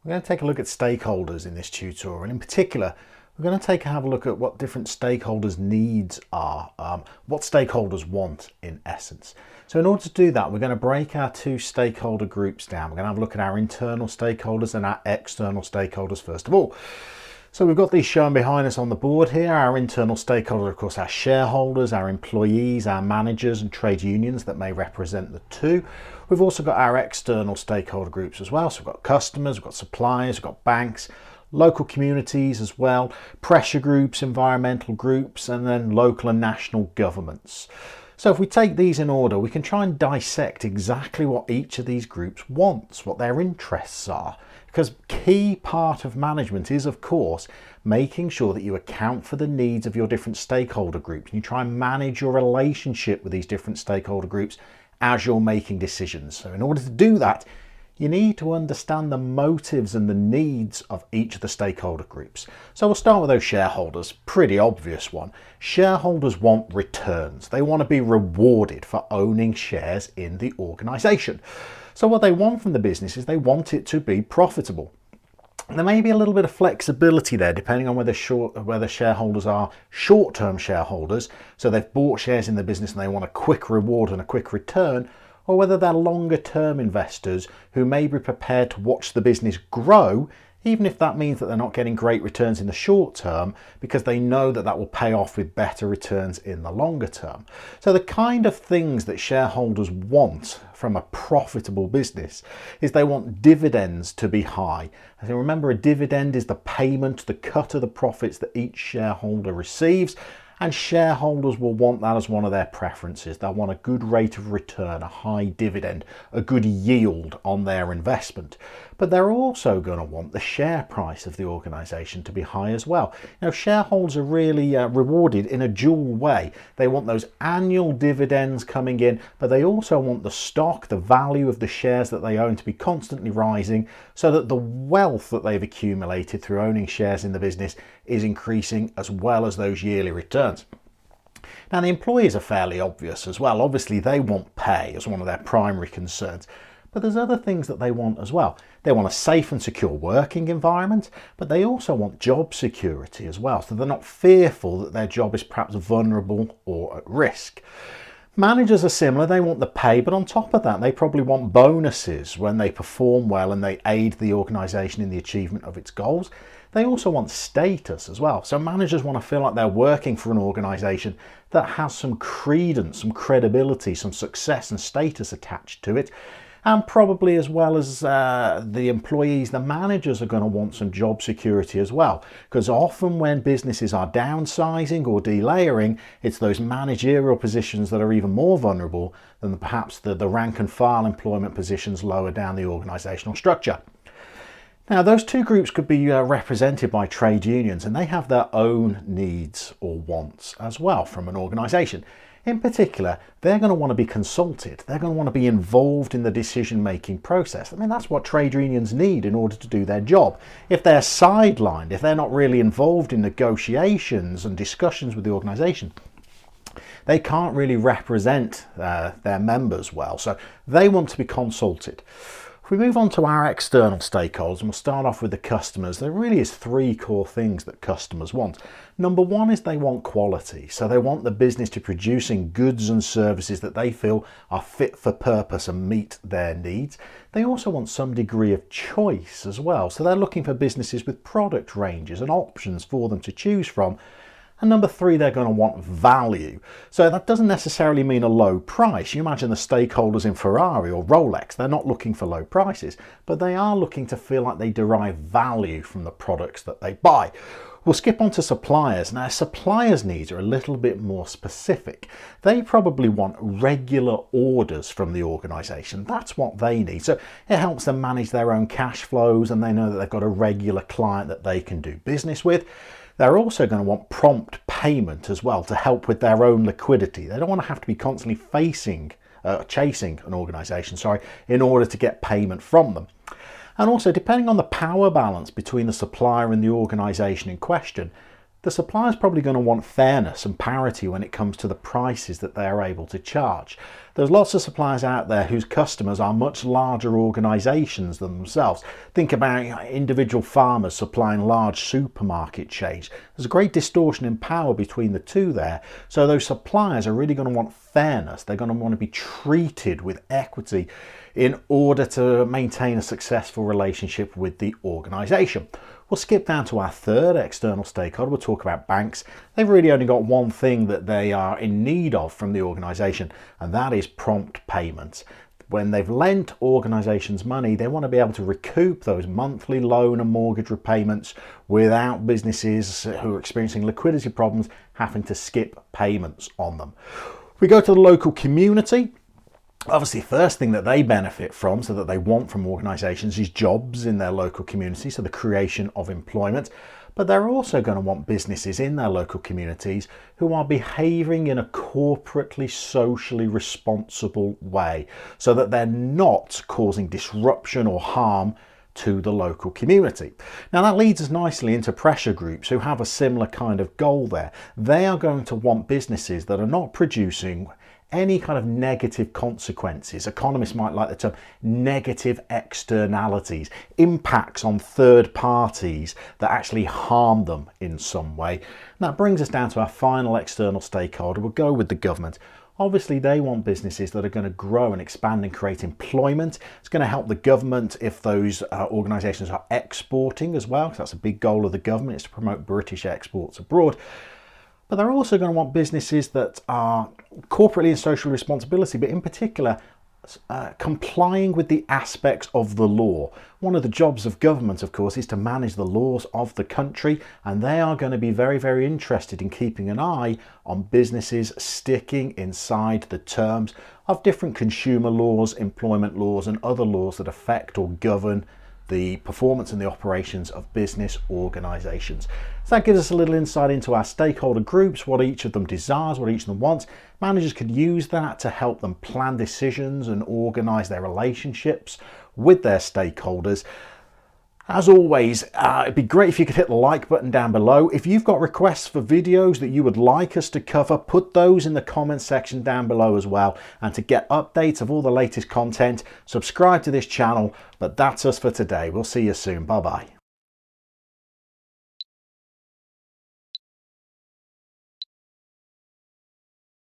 We're going to take a look at stakeholders in this tutorial, and in particular we're going to have a look at what different stakeholders' needs are, what stakeholders want in essence. So in order to do that, we're going to break our two stakeholder groups down. We're going to have a look at our internal stakeholders and our external stakeholders first of all. So we've got these shown behind us on the board here. Our internal stakeholders, of course, our shareholders, our employees, our managers and trade unions that may represent the two. We've also got our external stakeholder groups as well. So we've got customers, we've got suppliers, we've got banks, local communities as well, pressure groups, environmental groups, and then local and national governments. So if we take these in order, we can try and dissect exactly what each of these groups wants, what their interests are. Because key part of management is, of course, making sure that you account for the needs of your different stakeholder groups. You try and manage your relationship with these different stakeholder groups as you're making decisions. So in order to do that, you need to understand the motives and the needs of each of the stakeholder groups. So we'll start with those shareholders, pretty obvious one. Shareholders want returns. They want to be rewarded for owning shares in the organisation. So what they want from the business is they want it to be profitable. There may be a little bit of flexibility there depending on whether shareholders are short-term shareholders, so they've bought shares in the business and they want a quick reward and a quick return, or whether they're longer-term investors who may be prepared to watch the business grow, even if that means that they're not getting great returns in the short term, because they know that that will pay off with better returns in the longer term. So the kind of things that shareholders want from a profitable business is they want dividends to be high. And remember, a dividend is the payment, the cut of the profits that each shareholder receives. And shareholders will want that as one of their preferences. They'll want a good rate of return, a high dividend, a good yield on their investment. But they're also going to want the share price of the organisation to be high as well. Now, shareholders are really rewarded in a dual way. They want those annual dividends coming in, but they also want the stock, the value of the shares that they own to be constantly rising, so that the wealth that they've accumulated through owning shares in the business is increasing, as well as those yearly returns. Now, the employees are fairly obvious as well. Obviously, they want pay as one of their primary concerns. But there's other things that they want as well. They want a safe and secure working environment, but they also want job security as well. So they're not fearful that their job is perhaps vulnerable or at risk. Managers are similar. They want the pay, but on top of that, they probably want bonuses when they perform well and they aid the organisation in the achievement of its goals. They also want status as well. So managers want to feel like they're working for an organisation that has some credence, some credibility, some success and status attached to it. And probably, as well as the employees, the managers are going to want some job security as well. Because often when businesses are downsizing or delayering, it's those managerial positions that are even more vulnerable than perhaps the rank and file employment positions lower down the organisational structure. Now, those two groups could be represented by trade unions, and they have their own needs or wants as well from an organisation. In particular, they're going to want to be consulted. They're going to want to be involved in the decision-making process. I mean, that's what trade unions need in order to do their job. If they're sidelined, if they're not really involved in negotiations and discussions with the organisation, they can't really represent their members well. So they want to be consulted. If we move on to our external stakeholders, and we'll start off with the customers, there really is three core things that customers want. Number one is they want quality. So they want the business to producing goods and services that they feel are fit for purpose and meet their needs. They also want some degree of choice as well. So they're looking for businesses with product ranges and options for them to choose from. And number three, they're going to want value. So that doesn't necessarily mean a low price. You imagine the stakeholders in Ferrari or Rolex, they're not looking for low prices, but they are looking to feel like they derive value from the products that they buy. We'll skip on to suppliers. Now, suppliers' needs are a little bit more specific. They probably want regular orders from the organisation. That's what they need. So it helps them manage their own cash flows, and they know that they've got a regular client that they can do business with. They're also going to want prompt payment as well to help with their own liquidity. They don't want to have to be constantly chasing an organisation, in order to get payment from them. And also, depending on the power balance between the supplier and the organisation in question, The supplier's probably going to want fairness and parity when it comes to the prices that they are able to charge. There's lots of suppliers out there whose customers are much larger organisations than themselves. Think about individual farmers supplying large supermarket chains. There's a great distortion in power between the two there. So those suppliers are really going to want fairness. They're going to want to be treated with equity in order to maintain a successful relationship with the organisation. We'll skip down to our third external stakeholder. We'll talk about banks. They've really only got one thing that they are in need of from the organisation, and that is prompt payments. When they've lent organisations money, they want to be able to recoup those monthly loan and mortgage repayments without businesses who are experiencing liquidity problems having to skip payments on them. We go to the local community. Obviously, the first thing that they benefit from, so that they want from organisations, is jobs in their local community, so the creation of employment. But they're also going to want businesses in their local communities who are behaving in a corporately, socially responsible way, so that they're not causing disruption or harm to the local community. Now that leads us nicely into pressure groups who have a similar kind of goal there. They are going to want businesses that are not producing any kind of negative consequences. Economists might like the term negative externalities, impacts on third parties that actually harm them in some way. And that brings us down to our final external stakeholder. We'll go with the government. Obviously, they want businesses that are going to grow and expand and create employment. It's going to help the government if those organisations are exporting as well, because that's a big goal of the government, is to promote British exports abroad. But they're also going to want businesses that are corporately and social responsibility, but in particular, complying with the aspects of the law. One of the jobs of government, of course, is to manage the laws of the country, and they are going to be very, very interested in keeping an eye on businesses sticking inside the terms of different consumer laws, employment laws, and other laws that affect or govern the performance and the operations of business organisations. So that gives us a little insight into our stakeholder groups, what each of them desires, what each of them wants. Managers can use that to help them plan decisions and organise their relationships with their stakeholders. As always, it'd be great if you could hit the like button down below. If you've got requests for videos that you would like us to cover, put those in the comments section down below as well. And to get updates of all the latest content, subscribe to this channel. But that's us for today. We'll see you soon. Bye-bye.